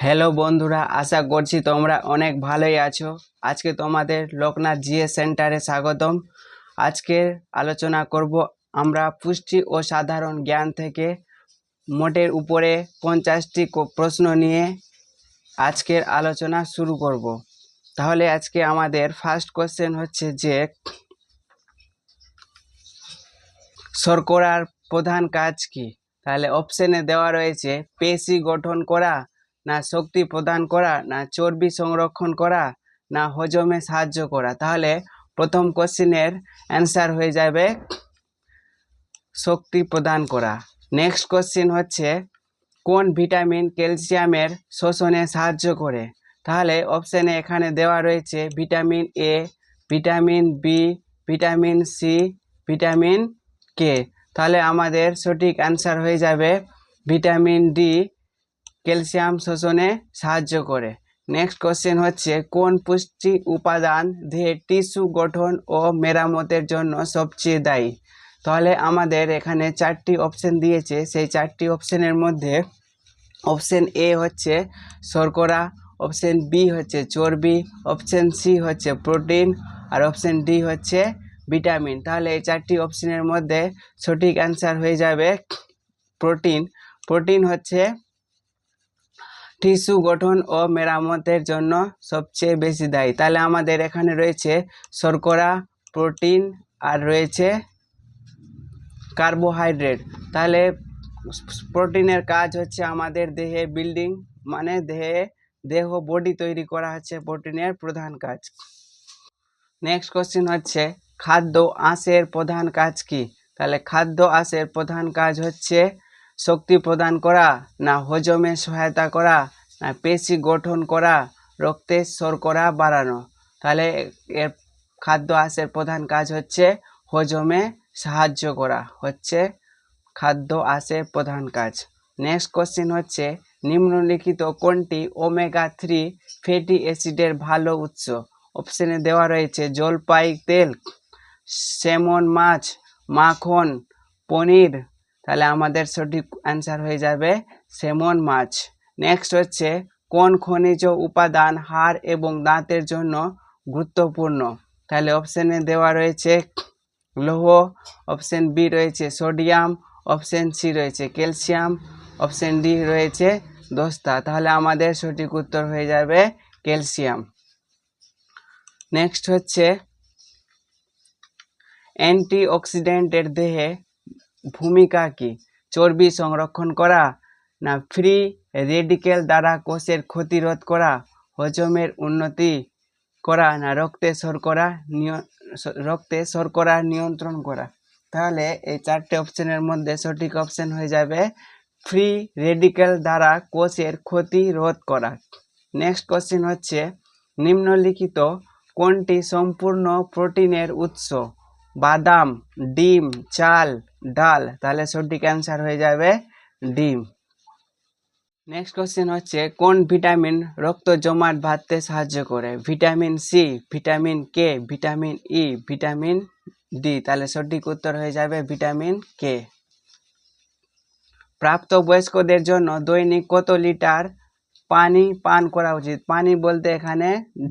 Hello বন্ধুরা, আশা করছি তোমরা অনেক ভালোই আছো। আজকে তোমাদের লোকনাথ জিএস সেন্টারে স্বাগতম। আজকের আলোচনা করব আমরা পুষ্টি ও সাধারণ জ্ঞান থেকে মোটের উপরে 50টি প্রশ্ন নিয়ে আজকের আলোচনা শুরু করব। তাহলে আজকে আমাদের ফার্স্ট কোশ্চেন হচ্ছে যে শর্করার প্রধান কাজ কি? তাহলে অপশনে দেওয়া রয়েছে পেশি গঠন করা, না শক্তি প্রদান করা, না চর্বি সংরক্ষণ করা, না হজমে সাহায্য করা। তাহলে প্রথম কোশ্চেনের অ্যান্সার হয়ে যাবে শক্তি প্রদান করা। নেক্সট কোশ্চেন হচ্ছে কোন ভিটামিন ক্যালসিয়ামের শোষণে সাহায্য করে? তাহলে অপশনে এখানে দেওয়া রয়েছে vitamin A, vitamin B, vitamin C, vitamin K. তাহলে আমাদের সঠিক অ্যান্সার হয়ে যাবে ভিটামিন ডি ক্যালসিয়াম শোষণে সাহায্য করে। নেক্সট কোশ্চেন হচ্ছে কোন পুষ্টি উপাদান দেহের টিস্যু গঠন ও মেরামতের জন্য সবচেয়ে দায়ী? তাহলে আমাদের এখানে 4টি অপশন দিয়েছে, সেই 4টি অপশনের মধ্যে অপশন এ হচ্ছে শর্করা, অপশন বি হচ্ছে চর্বি, অপশন সি হচ্ছে প্রোটিন, আর অপশন ডি হচ্ছে ভিটামিন। তাহলে এই 4টি অপশনের মধ্যে সঠিক অ্যান্সার হয়ে যাবে প্রোটিন। প্রোটিন হচ্ছে টিস্যু গঠন ও মেরামতের জন্য সবচেয়ে বেশি দায়ী। তাহলে আমাদের এখানে রয়েছে শর্করা, প্রোটিন আর রয়েছে কার্বোহাইড্রেট। তাহলে প্রোটিনের কাজ হচ্ছে আমাদের দেহে বিল্ডিং, মানে দেহ বডি তৈরি করা হচ্ছে প্রোটিনের প্রধান কাজ। নেক্সট কোশ্চেন হচ্ছে খাদ্য আঁশের প্রধান কাজ কি? তাহলে খাদ্য আঁশের প্রধান কাজ হচ্ছে শক্তি প্রদান করা, না হজমে সহায়তা করা, না পেশি গঠন করা, রক্তে শর্করা বাড়ানো। তাহলে এর খাদ্য আঁশের প্রধান কাজ হচ্ছে হজমে সাহায্য করা, হচ্ছে খাদ্য আঁশের প্রধান কাজ। নেক্সট কোশ্চেন হচ্ছে নিম্নলিখিত কোনটি ওমেগা 3 ফ্যাটি অ্যাসিডের ভালো উৎস? অপশনে দেওয়া রয়েছে জলপাই তেল, স্যামন মাছ, মাখন, পনির। তাহলে আমাদের সঠিক অ্যান্সার হয়ে যাবে স্যামন মাছ। নেক্সট হচ্ছে কোন খনিজ উপাদান হাড় এবং দাঁতের জন্য গুরুত্বপূর্ণ? তাহলে অপশনে দেওয়া রয়েছে লৌহ, অপশন বি রয়েছে সোডিয়াম, অপশন সি রয়েছে ক্যালসিয়াম, অপশন ডি রয়েছে দস্তা। তাহলে আমাদের সঠিক উত্তর হয়ে যাবে ক্যালসিয়াম। নেক্সট হচ্ছে অ্যান্টিঅক্সিডেন্টের দেহে ভূমিকা কি? চর্বি সংরক্ষণ করা, না ফ্রি রেডিক্যাল দ্বারা কোষের ক্ষতি রোধ করা, হজমের উন্নতি করা, না রক্তে শর্করা নিয়ন্ত্রণ করা। তাহলে এই 4টে অপশনের মধ্যে সঠিক অপশন হয়ে যাবে ফ্রি রেডিক্যাল দ্বারা কোষের ক্ষতি রোধ করা। নেক্সট কোশ্চেন হচ্ছে নিম্নলিখিত কোনটি সম্পূর্ণ প্রোটিনের উৎস? বাদাম, ডিম, চাল, ডাল। তাহলে সঠিক অ্যান্সার হয়ে যাবে ডিম। নেক্সট কোশ্চেন হচ্ছে কোন ভিটামিন রক্ত জমাট বাঁধতে সাহায্য করে? Vitamin C, vitamin K, vitamin E, vitamin D. তাহলে সঠিক উত্তর হয়ে যাবে ভিটামিন কে। প্রাপ্তবয়স্কদের জন্য দৈনিক কত লিটার পানি পান করা উচিত? পানি বলতে এখানে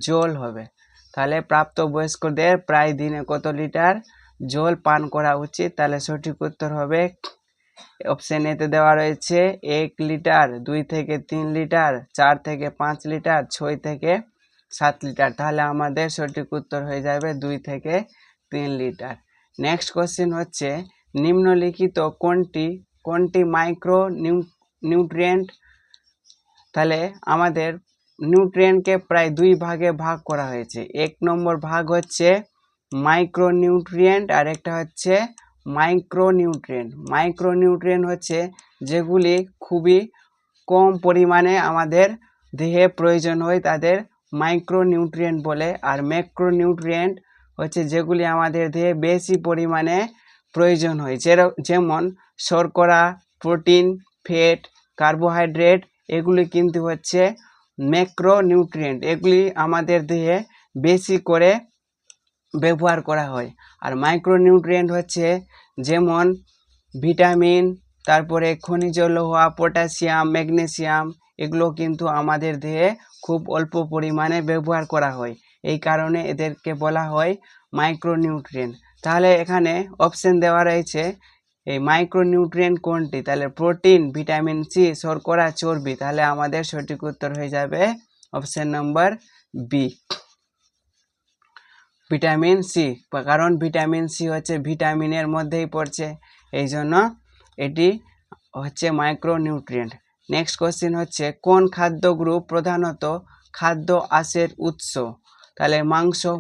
জল হবে। তাহলে প্রাপ্তবয়স্কদের প্রায় দিনে কত লিটার জল পান করা উচিত? তাহলে সঠিক উত্তর হবে অপশন এতে দেওয়া রয়েছে 1 লিটার, 2 থেকে 3 লিটার, 4 থেকে 5 লিটার, 6 থেকে 7 লিটার। তাহলে আমাদের সঠিক উত্তর হয়ে যাবে 2 থেকে 3 লিটার। নেক্সট কোশ্চেন হচ্ছে নিম্নলিখিত কোনটি মাইক্রো নিউট্রিয়েন্ট? তাহলে আমাদের নিউট্রিয়েন্টকে প্রায় 2 ভাগে ভাগ করা হয়েছে। 1 নম্বর ভাগ হচ্ছে মাইক্রোনিউট্রিয়েন্ট আর একটা হচ্ছে মাইক্রোনিউট্রিয়েন্ট। মাইক্রোনিউট্রিয়েন্ট হচ্ছে যেগুলি খুবই কম পরিমাণে আমাদের দেহে প্রয়োজন হয় তাদের মাইক্রোনিউট্রিয়েন্ট বলে, আর ম্যাক্রোনিউট্রিয়েন্ট হচ্ছে যেগুলি আমাদের দেহে বেশি পরিমাণে প্রয়োজন হয়, যেমন শর্করা, প্রোটিন, ফ্যাট, কার্বোহাইড্রেট। এগুলি কিন্তু হচ্ছে ম্যাক্রোনিউট্রিয়েন্ট, এগুলি আমাদের দেহে বেশি করে ব্যবহার করা হয়। আর মাইক্রোনিউট্রিয়েন্ট হচ্ছে যেমন ভিটামিন, তারপরে খনিজ লৌহ, পটাশিয়াম, ম্যাগনেসিয়াম, এগুলো কিন্তু আমাদের দেহে খুব অল্প পরিমাণে ব্যবহার করা হয়, এই কারণে এদেরকে বলা হয় মাইক্রোনিউট্রিয়েন্ট। তাহলে এখানে অপশন দেওয়া রয়েছে এই মাইক্রোনিউট্রিয়েন্ট কোনটি, তাহলে প্রোটিন, ভিটামিন সি, শর্করা, চর্বি। তাহলে আমাদের সঠিক উত্তর হয়ে যাবে option number B, vitamin C, কারণ ভিটামিন সি হচ্ছে ভিটামিনের মধ্যেই পড়ছে, এই জন্য এটি হচ্ছে মাইক্রোনিউট্রিয়েন্ট। নেক্সট কোশ্চেন হচ্ছে কোন খাদ্য গ্রুপ প্রধানত খাদ্য আঁশের উৎস, তাহলে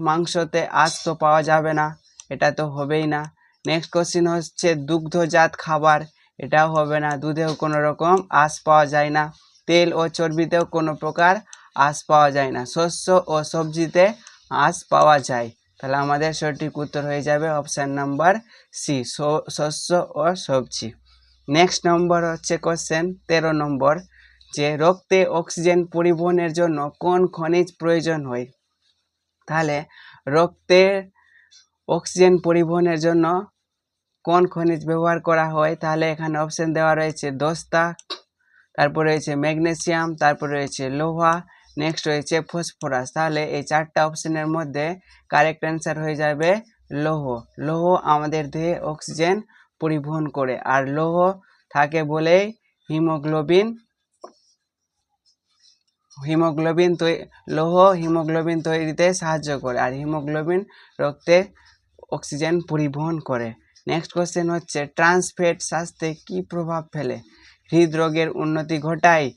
মাংসতে আঁশ তো পাওয়া যাবে না, এটা তো হবেই না। নেক্সট কোশ্চেন হচ্ছে দুগ্ধজাত খাবার, এটাও হবে না, দুধেও কোনো রকম আঁশ পাওয়া যায় না। তেল ও চর্বিতেও কোনো প্রকার আঁশ পাওয়া যায় না। শস্য ও সবজিতে আঁশ পাওয়া যায়। তাহলে আমাদের সঠিক উত্তর হয়ে যাবে অপশান নাম্বার সি, শস্য ও সবজি। নেক্সট নম্বর হচ্ছে কোশ্চেন 13 নম্বর, যে রক্তে অক্সিজেন পরিবহনের জন্য কোন খনিজ প্রয়োজন হয়, তাহলে রক্তে অক্সিজেন পরিবহনের জন্য কোন খনিজ ব্যবহার করা হয়, তাহলে এখানে অপশন দেওয়া রয়েছে দস্তা, তারপর রয়েছে ম্যাগনেসিয়াম, তারপর রয়েছে লোহা, নেক্সট রয়েছে ফসফরাস। তাহলে এই চারটা অপশনের মধ্যে কারেক্ট অ্যান্সার হয়ে যাবে লৌহ। লৌহ আমাদের দেহে অক্সিজেন পরিবহন করে, আর লৌহ থাকে বলেই লৌহ হিমোগ্লোবিন তৈরিতে সাহায্য করে, আর হিমোগ্লোবিন রক্তে অক্সিজেন পরিবহন করে। নেক্সট কোশ্চেন হচ্ছে ট্রান্সফ্যাট স্বাস্থ্যে কি প্রভাব ফেলে, হৃদরোগের উন্নতি ঘটায়,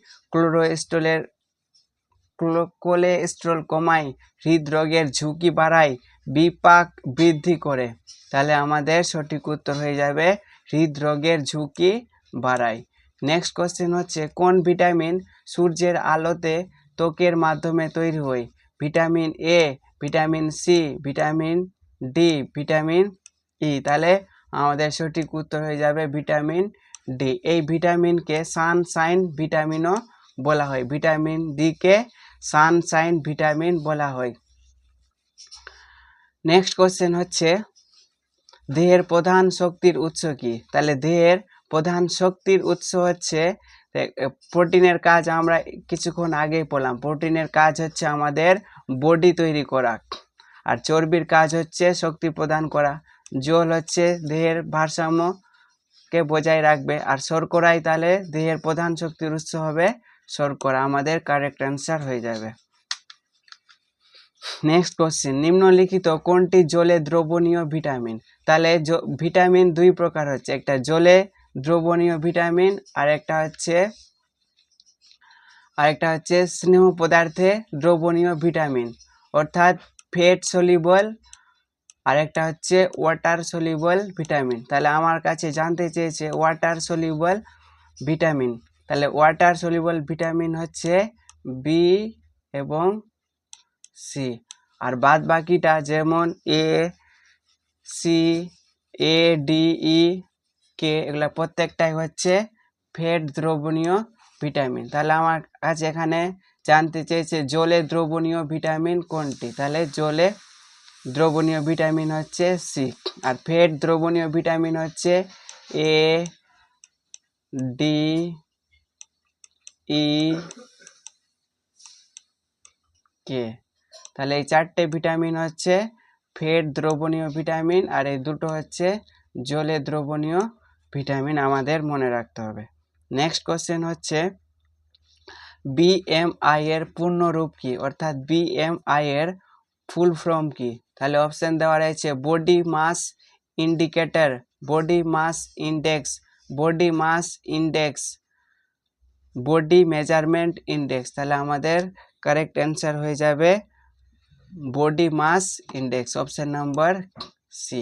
কোলেস্টেরল কমায়, হৃদরোগের ঝুঁকি বাড়ায়, বিপাক বৃদ্ধি করে। তাহলে আমাদের সঠিক উত্তর হয়ে যাবে হৃদরোগের ঝুঁকি বাড়ায়। নেক্সট কোশ্চেন হচ্ছে কোন ভিটামিন সূর্যের আলোতে ত্বকের মাধ্যমে তৈরি হয়, vitamin A, vitamin C, vitamin D, vitamin E. তাহলে আমাদের সঠিক উত্তর হয়ে যাবে ভিটামিন ডি। এই ভিটামিনকে সানশাইন ভিটামিনও বলা হয়, ভিটামিন ডি কে সানশাইন ভিটামিন বলা হয়। নেক্সট কোশ্চেন হচ্ছে দেহের প্রধান শক্তির উৎস কি, তাহলে দেহের প্রধান শক্তির উৎস হচ্ছে প্রোটিনের কাজ আমরা কিছুক্ষণ আগেই পড়লাম, প্রোটিনের কাজ হচ্ছে আমাদের বডি তৈরি করা, আর চর্বির কাজ হচ্ছে শক্তি প্রদান করা, জল হচ্ছে দেহের ভারসাম্যকে বজায় রাখবে, আর শর্করাই তাহলে দেহের প্রধান শক্তির উৎস হবে শর্করা, আমাদের কারেক্ট অ্যান্সার হয়ে যাবে। নেক্সট কোশ্চেন নিম্নলিখিত কোনটি জলে দ্রবণীয় ভিটামিন, তাহলে ভিটামিন দুই প্রকার হচ্ছে, একটা জলে দ্রবণীয় ভিটামিন, আর একটা হচ্ছে স্নেহ পদার্থে দ্রবণীয় ভিটামিন, অর্থাৎ ফ্যাট সলিবল, আর একটা হচ্ছে ওয়াটার সলিবল ভিটামিন। তাহলে আমার কাছে জানতে চেয়েছে ওয়াটার সলিবল ভিটামিন, তাহলে ওয়াটার সলিবল ভিটামিন হচ্ছে বি এবং সি, আর বাদ বাকিটা যেমন এ, সি, এ, ডি, ই, কে, এগুলো প্রত্যেকটাই হচ্ছে ফ্যাট দ্রবণীয় ভিটামিন। তাহলে আমার কাছে এখানে জানতে চেয়েছে জলে দ্রবণীয় ভিটামিন কোনটি, তাহলে জলে দ্রবণীয় ভিটামিন হচ্ছে সি, আর ফ্যাট দ্রবণীয় ভিটামিন হচ্ছে এ, ডি, ই, কে। তাহলে এই চারটে ভিটামিন হচ্ছে ফ্যাট দ্রবণীয় ভিটামিন, আর এই দুটো হচ্ছে জলে দ্রবণীয় ভিটামিন, আমাদের মনে রাখতে হবে। নেক্সট কোশ্চেন হচ্ছে বিএমআই এর পূর্ণরূপ কি, অর্থাৎ বিএমআই এর ফুল ফর্ম কি, তাহলে অপশন দেওয়া রয়েছে body mass indicator, body mass index, body mass index, body measurement index. তাহলে আমাদের কারেক্ট অ্যান্সার হয়ে যাবে body mass index, option number C.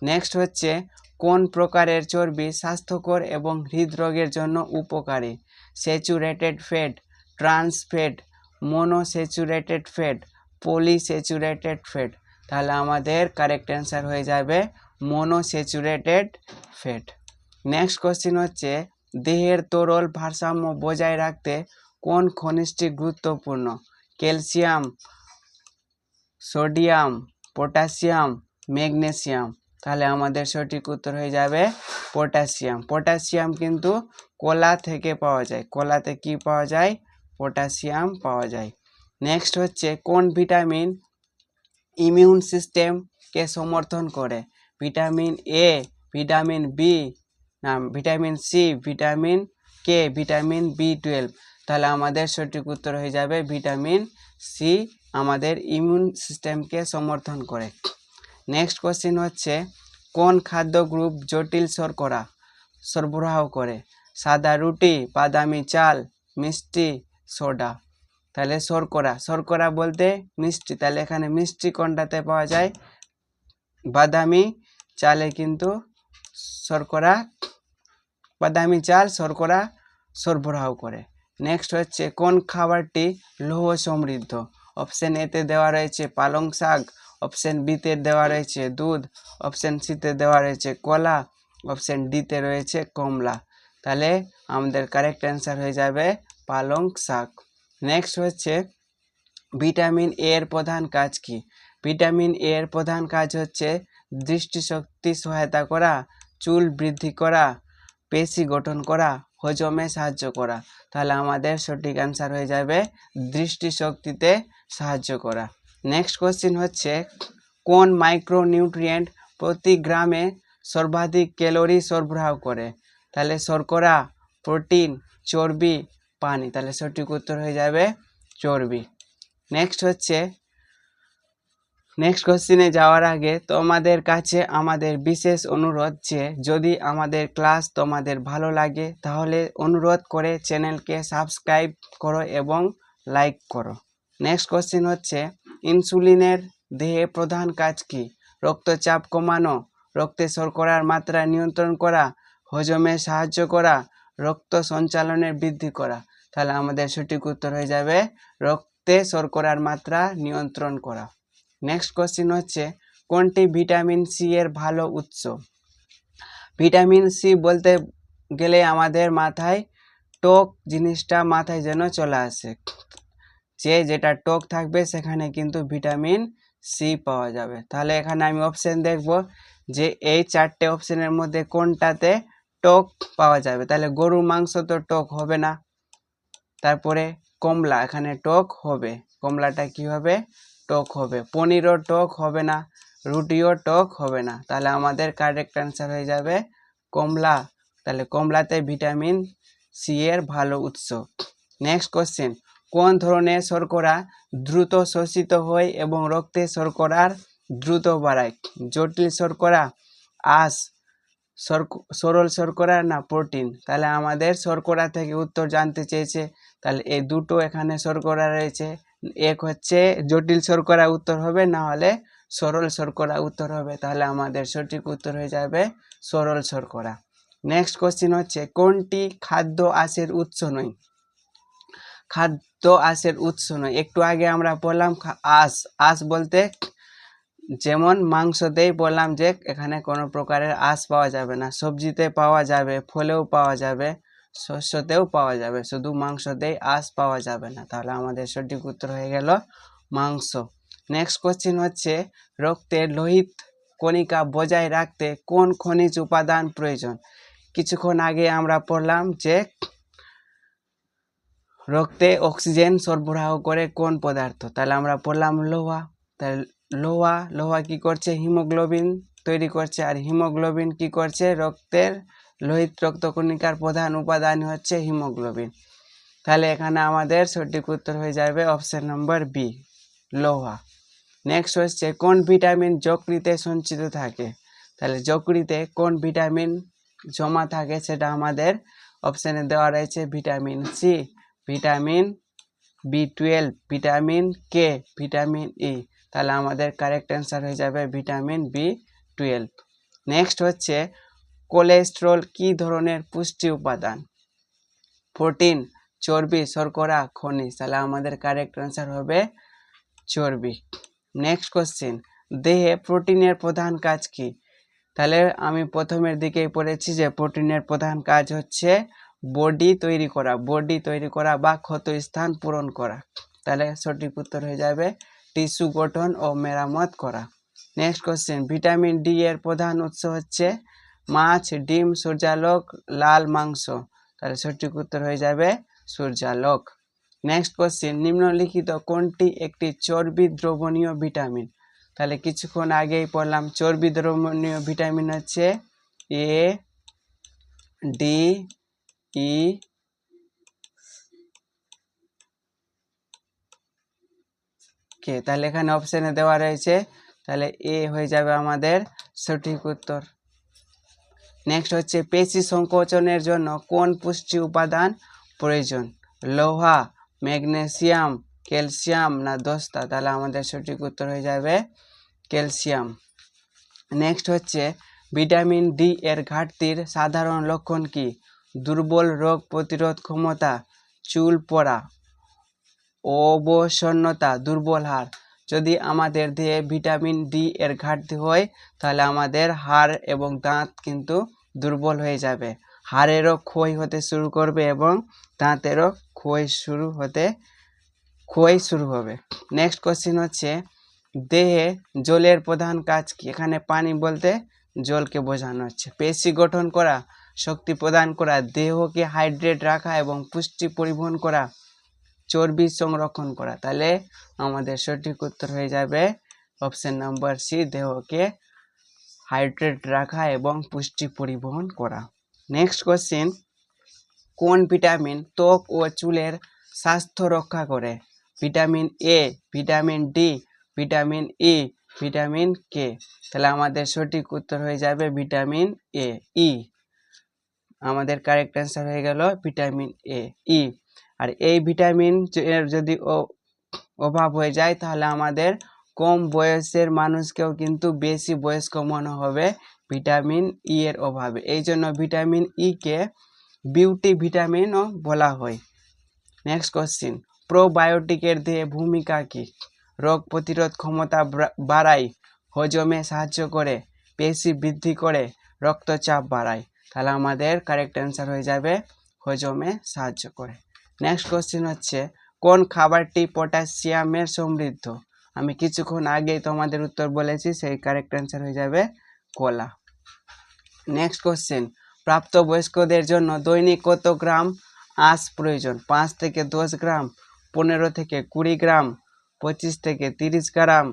Next হচ্ছে কোন প্রকারের চর্বি স্বাস্থ্যকর এবং হৃদরোগের জন্য উপকারী, saturated fat, trans fat, monounsaturated fat, polyunsaturated fat. তাহলে আমাদের কারেক্ট অ্যান্সার হয়ে যাবে মোনোস্যাচুরেটেড ফ্যাট। নেক্সট কোশ্চেন হচ্ছে দেহের তরল ভারসাম্য বজায় রাখতে কোন খনিজটি গুরুত্বপূর্ণ, ক্যালসিয়াম, সোডিয়াম, পটাশিয়াম, ম্যাগনেসিয়াম। তাহলে আমাদের সঠিক উত্তর হয়ে যাবে পটাশিয়াম। পটাশিয়াম কিন্তু কলা থেকে পাওয়া যায়, কলাতে কি পাওয়া যায়, পটাশিয়াম পাওয়া যায়। নেক্সট হচ্ছে কোন ভিটামিন ইমিউন সিস্টেমকে সমর্থন করে? ভিটামিন এ, ভিটামিন বি, না vitamin C, vitamin K, vitamin বি12। তাহলে আমাদের সঠিক উত্তর হয়ে যাবে ভিটামিন সি আমাদের ইমিউন সিস্টেমকে সমর্থন করে। নেক্সট কোশ্চেন হচ্ছে কোন খাদ্য গ্রুপ জটিল শর্করা সরবরাহ করে? সাদা রুটি, বাদামি চাল, মিষ্টি, সোডা। তাহলে শর্করা, শর্করা বলতে মিষ্টি, তাহলে এখানে মিষ্টি কোনটাতে পাওয়া যায়? বাদামি চালে কিন্তু শর্করা, বাদামি চাল শর্করা সরবরাহ করে। নেক্সট হচ্ছে কোন খাবারটি লৌহ সমৃদ্ধ? অপশন এতে দেওয়া রয়েছে পালং শাক, অপশন বিতে দেওয়া রয়েছে দুধ, অপশন সিতে দেওয়া রয়েছে কলা, অপশন ডিতে রয়েছে কমলা। তাহলে আমাদের কারেক্ট অ্যান্সার হয়ে যাবে পালং শাক। নেক্সট হচ্ছে ভিটামিন এ এর প্রধান কাজ কি? ভিটামিন এ এর প্রধান কাজ হচ্ছে দৃষ্টিশক্তি সহায়তা করা, চুল বৃদ্ধি করা, পেশি গঠন করা, হজমে সাহায্য করা। তাহলে আমাদের সঠিক অ্যান্সার হয়ে যাবে দৃষ্টিশক্তিতে সাহায্য করা। নেক্সট কোশ্চেন হচ্ছে কোন মাইক্রোনিউট্রিয়েন্ট প্রতি গ্রামে সর্বাধিক ক্যালোরি সরবরাহ করে? তাহলে শর্করা, প্রোটিন, চর্বি, পানি। তাহলে সঠিক উত্তর হয়ে যাবে চর্বি। নেক্সট হচ্ছে নেক্সট কোশ্চেনে যাওয়ার আগে তোমাদের কাছে আমাদের বিশেষ অনুরোধ যে যদি আমাদের ক্লাস তোমাদের ভালো লাগে তাহলে অনুরোধ করে চ্যানেলকে সাবস্ক্রাইব করো এবং লাইক করো। নেক্সট কোশ্চেন হচ্ছে ইনসুলিনের দেহে প্রধান কাজ কি? রক্তচাপ কমানো, রক্তে শর্করার মাত্রা নিয়ন্ত্রণ করা, হজমে সাহায্য করা, রক্ত সঞ্চালনের বৃদ্ধি করা। তাহলে আমাদের সঠিক উত্তর হয়ে যাবে রক্তে শর্করার মাত্রা নিয়ন্ত্রণ করা। নেক্সট কোশ্চেন হচ্ছে কোনটি ভিটামিন সি এর ভালো উৎস? ভিটামিন সি বলতে গেলে আমাদের মাথায় টক জিনিসটা মাথায় যেন চলে আসে, যেটা টক থাকবে সেখানে কিন্তু ভিটামিন সি পাওয়া যাবে। তাহলে এখানে আমি অপশন দেখব যে এই চারটে অপশনের মধ্যে কোনটাতে টক পাওয়া যাবে। তাহলে গরুর মাংস তো টক হবে না, তারপরে কমলা, এখানে টক হবে, কমলাটা কি হবে? টক হবে। পনিরও টক হবে না, রুটিও টক হবে না। তাহলে আমাদের কারেক্ট অ্যান্সার হয়ে যাবে কমলা। তাহলে কমলাতে ভিটামিন সি এর ভালো উৎস। নেক্সট কোশ্চেন কোন ধরনের শর্করা দ্রুত শোষিত হয় এবং রক্তে শর্করার দ্রুত বাড়ায়? জটিল শর্করা, আঁশ, সরল শর্করা না প্রোটিন? তাহলে আমাদের শর্করা থেকে উত্তর জানতে চেয়েছে, তাহলে এই দুটো এখানে শর্করা রয়েছে, এক হচ্ছে জটিল শর্করা উত্তর হবে, না হলে সরল শর্করা উত্তর হবে। তাহলে আমাদের সঠিক উত্তর হয়ে যাবে সরল শর্করা। নেক্সট কোশ্চেন হচ্ছে কোনটি খাদ্য আঁশের উৎস নয়? খাদ্য আঁশের উৎস নয়, একটু আগে আমরা বললাম আঁশ, আঁশ বলতে যেমন মাংসতেই বললাম যে এখানে কোনো প্রকারের আঁশ পাওয়া যাবে না, সবজিতে পাওয়া যাবে, ফলেও পাওয়া যাবে, শস্যতেও পাওয়া যাবে, শুধু মাংসতেই আঁশ পাওয়া যাবে না। তাহলে আমাদের সঠিক উত্তর হয়ে গেল মাংস। নেক্সট কোশ্চেন হচ্ছে রক্তের লোহিত কণিকা বজায় রাখতে কোন খনিজ উপাদান প্রয়োজন? কিছুক্ষণ আগে আমরা পড়লাম যে রক্তে অক্সিজেন সরবরাহ করে কোন পদার্থ? তাহলে আমরা পড়লাম লোহা। তাহলে লোহা কি করছে? হিমোগ্লোবিন তৈরি করছে, আর হিমোগ্লোবিন কি করছে? রক্তের লোহিত রক্তকণিকার প্রধান উপাদান হচ্ছে হিমোগ্লোবিন। তাহলে এখানে আমাদের সঠিক উত্তর হয়ে যাবে অপশন নম্বর বি, লোহা। নেক্সট হচ্ছে কোন ভিটামিন যকৃতে সঞ্চিত থাকে? তাহলে যকৃতে কোন ভিটামিন জমা থাকে সেটা আমাদের অপশানে দেওয়া রয়েছে ভিটামিন সি, ভিটামিন বি12, ভিটামিন কে, ভিটামিন ই। তাহলে আমাদের কারেক্ট অ্যান্সার হয়ে যাবে ভিটামিন বি12। নেক্সট হচ্ছে কোলেস্টেরল কি ধরনের পুষ্টি উপাদান? প্রোটিন, চর্বি, শর্করা, খনিজ। তাহলে আমাদের কারেক্ট অ্যান্সার হবে চর্বি। নেক্সট কোশ্চেন দেহে প্রোটিনের প্রধান কাজ কি? তাহলে আমি প্রথমের দিকেই পড়েছি যে প্রোটিনের প্রধান কাজ হচ্ছে বডি তৈরি করা বা ক্ষত স্থান পূরণ করা। তাহলে সঠিক উত্তর হয়ে যাবে টিস্যু গঠন ও মেরামত করা। নেক্সট কোশ্চেন ভিটামিন ডি এর প্রধান উৎস হচ্ছে মাছ, ডিম, সূর্যালোক, লাল মাংস। তাহলে সঠিক উত্তর হয়ে যাবে সূর্যালোক। নেক্সট কোশ্চেন, নিম্নলিখিত কোনটি একটি চর্বি দ্রবণীয় ভিটামিন? তাহলে কিছুক্ষণ আগেই পড়লাম, চর্বি দ্রবণীয় ভিটামিন হচ্ছে এ, ডি, ই, কে। তাহলে এখানে অপশনে দেওয়া রয়েছে, তাহলে এ হয়ে যাবে আমাদের সঠিক উত্তর। নেক্সট হচ্ছে, পেশি সংকোচনের জন্য কোন পুষ্টি উপাদান প্রয়োজন? লোহা, ম্যাগনেসিয়াম, ক্যালসিয়াম না দস্তা? তাহলে আমাদের সঠিক উত্তর হয়ে যাবে ক্যালসিয়াম। নেক্সট হচ্ছে, ভিটামিন ডি এর ঘাটতির সাধারণ লক্ষণ কি? দুর্বল রোগ প্রতিরোধ ক্ষমতা, চুল পড়া, অবসন্নতা, দুর্বল হাড়। যদি আমাদের দেহে ভিটামিন ডি এর ঘাটতি হয় তাহলে আমাদের হাড় এবং দাঁত কিন্তু দুর্বল হয়ে যাবে, হাড়েরও ক্ষয় হতে শুরু করবে এবং দাঁতেরও ক্ষয় শুরু হবে। নেক্সট কোশ্চেন হচ্ছে, দেহে জলের প্রধান কাজ কি? এখানে পানি বলতে জলকে বোঝানো হচ্ছে। পেশি গঠন করা, শক্তি প্রদান করা, দেহকে হাইড্রেট রাখা এবং পুষ্টি পরিবহন করা, চর্বি সংরক্ষণ করা। তাহলে আমাদের সঠিক উত্তর হয়ে যাবে অপশন নাম্বার সি, দেহকে হাইড্রেট রাখা এবং পুষ্টি পরিবহন করা। নেক্সট কোশ্চেন, কোন ভিটামিন ত্বক ও চুলের স্বাস্থ্য রক্ষা করে? Vitamin A, vitamin D, vitamin E, vitamin K? তাহলে আমাদের সঠিক উত্তর হয়ে যাবে ভিটামিন এ, ই। আমাদের কারেক্ট অ্যান্সার হয়ে গেল ভিটামিন এ, ই। আর এই ভিটামিন এর যদি অভাব হয়ে যায় তাহলে আমাদের কম বয়সের মানুষকেও কিন্তু বেশি বয়স্ক মনে হবে ভিটামিন ই এর অভাবে। এই জন্য ভিটামিন ই কে বিউটি ভিটামিনও বলা হয়। নেক্সট কোশ্চিন, প্রোবায়োটিকের দেহে ভূমিকা কি? রোগ প্রতিরোধ ক্ষমতা বাড়ায়, হজমে সাহায্য করে, পেশি বৃদ্ধি করে, রক্তচাপ বাড়ায়। তাহলে আমাদের কারেক্ট অ্যান্সার হয়ে যাবে হজমে সাহায্য করে। নেক্সট কোশ্চিন হচ্ছে, কোন খাবারটি পটাশিয়ামের সমৃদ্ধ? আমি কিছুক্ষণ আগেই তোমাদের উত্তর বলেছি, সেই কারেক্ট অ্যান্সার হয়ে যাবে কলা। নেক্সট কোশ্চেন, প্রাপ্তবয়স্কদের জন্য দৈনিক কত গ্রাম আঁশ প্রয়োজন? 5 থেকে 10 গ্রাম, 15 থেকে 20 গ্রাম, 25 থেকে 30 গ্রাম,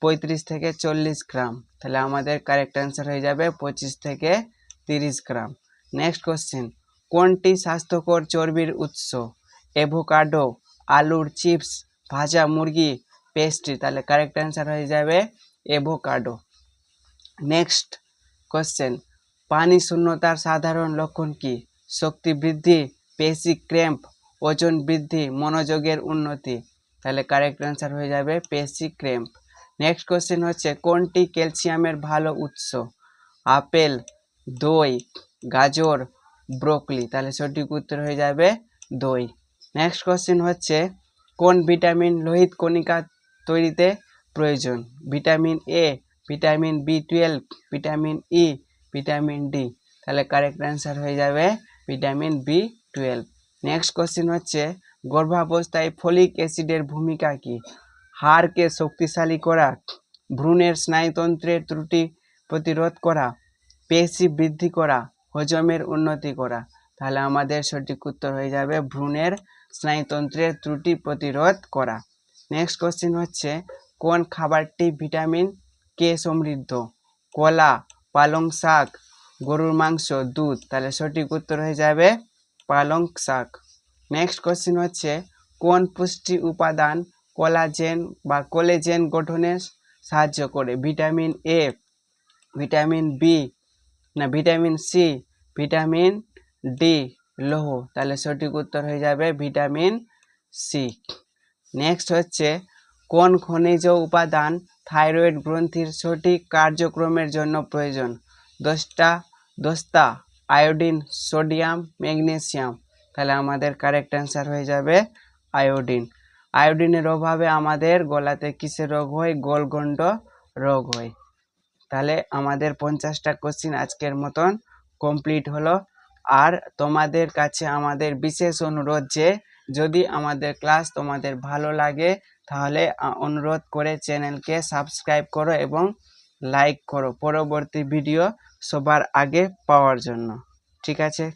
35 থেকে 40 গ্রাম। তাহলে আমাদের কারেক্ট অ্যান্সার হয়ে যাবে 25 থেকে 30 গ্রাম। নেক্সট কোশ্চেন, কোনটি স্বাস্থ্যকর চর্বির উৎস? অ্যাভোকাডো, আলুর চিপস, ভাজা মুরগি, পেস্ট্রি? তাহলে কারেক্ট অ্যান্সার হয়ে যাবে অ্যাভোকাডো। নেক্সট কোশ্চেন, পানি শূন্যতার সাধারণ লক্ষণ কি? শক্তি বৃদ্ধি, পেশি ক্র্যাম্প, ওজন বৃদ্ধি, মনোযোগের উন্নতি? তাহলে কারেক্ট অ্যান্সার হয়ে যাবে পেশি ক্র্যাম্প। নেক্সট কোশ্চেন হচ্ছে, কোনটি ক্যালসিয়ামের ভালো উৎস? আপেল, দই, গাজর, ব্রোকলি? তাহলে সঠিক উত্তর হয়ে যাবে দই। নেক্সট কোশ্চেন হচ্ছে, কোন ভিটামিন লোহিত কণিকা তৈরিতে প্রয়োজন? ভিটামিন এ, ভিটামিন বি12, ভিটামিন ই, ভিটামিন ডি? তাহলে কারেক্ট অ্যান্সার হয়ে যাবে ভিটামিন বি12। নেক্সট কোশ্চেন হচ্ছে, গর্ভাবস্থায় ফলিক অ্যাসিডের ভূমিকা কি? হাড়কে শক্তিশালী করা, ভ্রূণের স্নায়ুতন্ত্রের ত্রুটি প্রতিরোধ করা, পেশি বৃদ্ধি করা, হজমের উন্নতি করা? তাহলে আমাদের সঠিক উত্তর হয়ে যাবে ভ্রূণের স্নায়ুতন্ত্রের ত্রুটি প্রতিরোধ করা। নেক্সট কোশ্চেন হচ্ছে, কোন খাবারটি ভিটামিন কে সমৃদ্ধ? কলা, পালং শাক, গরুর মাংস, দুধ? তাহলে সঠিক উত্তর হয়ে যাবে পালং শাক। নেক্সট কোশ্চেন হচ্ছে, কোন পুষ্টি উপাদান কোলাজেন গঠনে সাহায্য করে? ভিটামিন এ, ভিটামিন বি না ভিটামিন সি, ভিটামিন ডি, লৌহ? তাহলে সঠিক উত্তর হয়ে যাবে ভিটামিন সি। নেক্সট হচ্ছে, কোন খনিজ উপাদান থাইরয়েড গ্রন্থির সঠিক কার্যক্রমের জন্য প্রয়োজন? দস্তা, আয়োডিন, সোডিয়াম, ম্যাগনেসিয়াম? তাহলে আমাদের কারেক্ট অ্যান্সার হয়ে যাবে আয়োডিন। আয়োডিনের অভাবে আমাদের গলাতে কিসের রোগ হয়? গলগণ্ড রোগ হয়। তাহলে আমাদের 50টা কোশ্চিন আজকের মতন কমপ্লিট হলো। আর তোমাদের কাছে আমাদের বিশেষ অনুরোধ যে যদি আমাদের ক্লাস তোমাদের ভালো লাগে তাহলে অনুরোধ করে চ্যানেলকে সাবস্ক্রাইব করো এবং লাইক করো পরবর্তী ভিডিও সবার আগে পাওয়ার জন্য। ঠিক আছে।